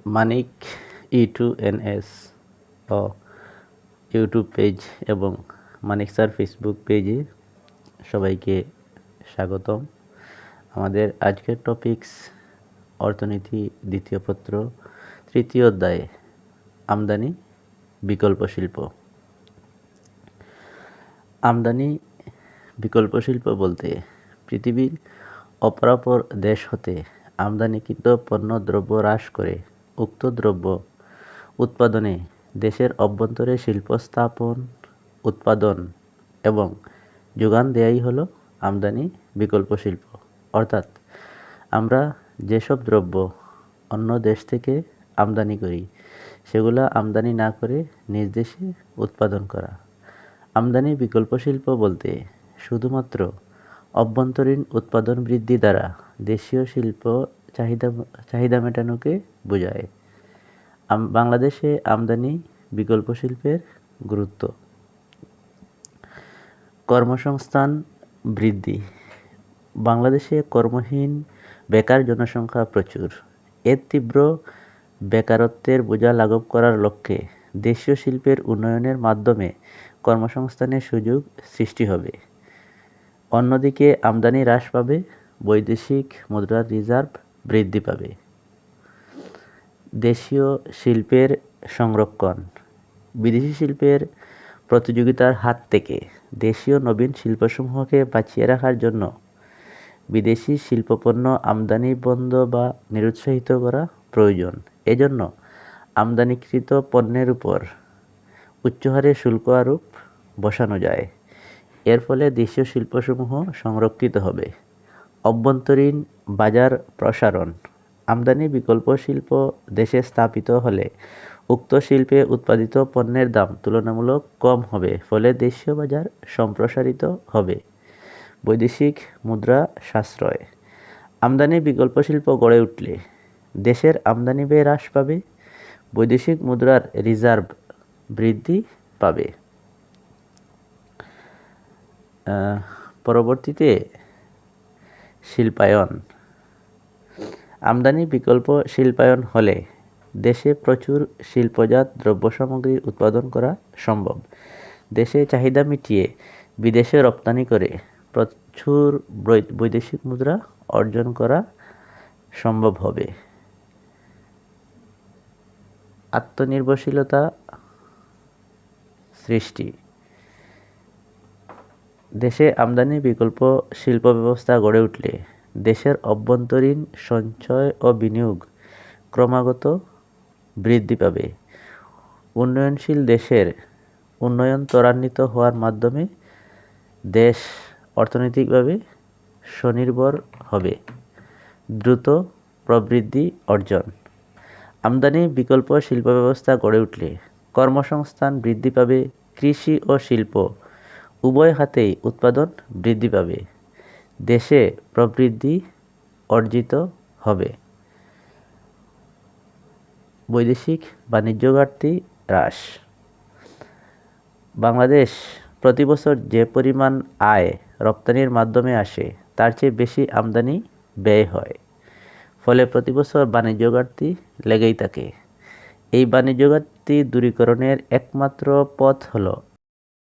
মানিক E2NS ও YouTube page এবং মানিক sir Facebook পেজে সবাইকে স্বাগতম। আমাদের আজকের টপিকস অর্থনীতি দ্বিতীয় পত্র তৃতীয় অধ্যায় আমদানি বিকল্প শিল্প। আমদানি বিকল্প শিল্প বলতে পৃথিবীর অপরাপর দেশ হতে আমদানিকৃত পণ্য দ্রব্য হ্রাস করে উক্ত দ্রব্য উৎপাদনে দেশের অভ্যন্তরে শিল্প স্থাপন, উৎপাদন এবং যোগান দেয়াই হলো আমদানি বিকল্প শিল্প। অর্থাৎ আমরা যেসব দ্রব্য অন্য দেশ থেকে আমদানি করি সেগুলো আমদানি না করে নিজ দেশে উৎপাদন করা। আমদানি বিকল্প শিল্প বলতে শুধুমাত্র অভ্যন্তরীণ উৎপাদন বৃদ্ধি দ্বারা দেশীয় শিল্প চাহিদা মেটানোকে বোঝায়। বাংলাদেশে আমদানি বিকল্প শিল্পের গুরুত্ব। কর্মসংস্থান বৃদ্ধি। বাংলাদেশে কর্মহীন বেকার জনসংখ্যা প্রচুর। এর তীব্র বেকারত্বের বোঝা লাঘব করার লক্ষ্যে দেশীয় শিল্পের উন্নয়নের মাধ্যমে কর্মসংস্থানের সুযোগ সৃষ্টি হবে। অন্যদিকে আমদানি হ্রাস পাবে, বৈদেশিক মুদ্রার রিজার্ভ বৃদ্ধি পাবে। দেশীয় শিল্পের সংরক্ষণ। বিদেশি শিল্পের প্রতিযোগিতার হাত থেকে দেশীয় নবীন শিল্পসমূহকে বাঁচিয়ে রাখার জন্য বিদেশি শিল্পপণ্য আমদানি বন্ধ বা নিরুৎসাহিত করা প্রয়োজন। এজন্য আমদানিকৃত পণ্যের উপর উচ্চহারে শুল্ক আরোপ বসানো যায়। এর ফলে দেশীয় শিল্পসমূহ সংরক্ষিত হবে। অভ্যন্তরীণ বাজার প্রসারণ। আমদানি বিকল্প শিল্প দেশে স্থাপিত হলে উক্ত শিল্পে উৎপাদিত পণ্যের দাম তুলনামূলক কম হবে, ফলে দেশীয় বাজার সম্প্রসারিত হবে। বৈদেশিক মুদ্রা সাশ্রয়। আমদানি বিকল্প শিল্প গড়ে উঠলে দেশের আমদানি ব্যয় হ্রাস পাবে, বৈদেশিক মুদ্রার রিজার্ভ বৃদ্ধি পাবে। পরবর্তীতে শিল্পায়ন। আমদানি বিকল্প শিল্পায়ন হলে দেশে প্রচুর শিল্পজাত দ্রব্য সামগ্রী উৎপাদন করা সম্ভব। দেশে চাহিদা মিটিয়ে বিদেশে রপ্তানি করে প্রচুর বৈদেশিক মুদ্রা অর্জন করা সম্ভব হবে। আত্মনির্ভরশীলতা সৃষ্টি। দেশে আমদানি বিকল্প শিল্প ব্যবস্থা গড়ে উঠলে দেশের অভ্যন্তরীণ সঞ্চয় ও বিনিয়োগ ক্রমাগত বৃদ্ধি পাবে। উন্নয়নশীল দেশের উন্নয়ন ত্বরান্বিত হওয়ার মাধ্যমে দেশ অর্থনৈতিকভাবে স্বনির্ভর হবে। দ্রুত প্রবৃদ্ধি অর্জন। আমদানি বিকল্প শিল্প ব্যবস্থা গড়ে উঠলে কর্মসংস্থান বৃদ্ধি পাবে, কৃষি ও শিল্প উভয় খাতেই উৎপাদন বৃদ্ধি পাবে, দেশে প্রবৃদ্ধি অর্জিত হবে। বৈদেশিক বাণিজ্য ঘাটতি হ্রাস। বাংলাদেশ প্রতি বছর যে পরিমাণ আয় রপ্তানির মাধ্যমে আসে তার চেয়ে বেশি আমদানি ব্যয় হয়, ফলে প্রতি বছর বাণিজ্য ঘাটতি লেগেই থাকে। এই বাণিজ্য ঘাটতি দূরীকরণের একমাত্র পথ হলো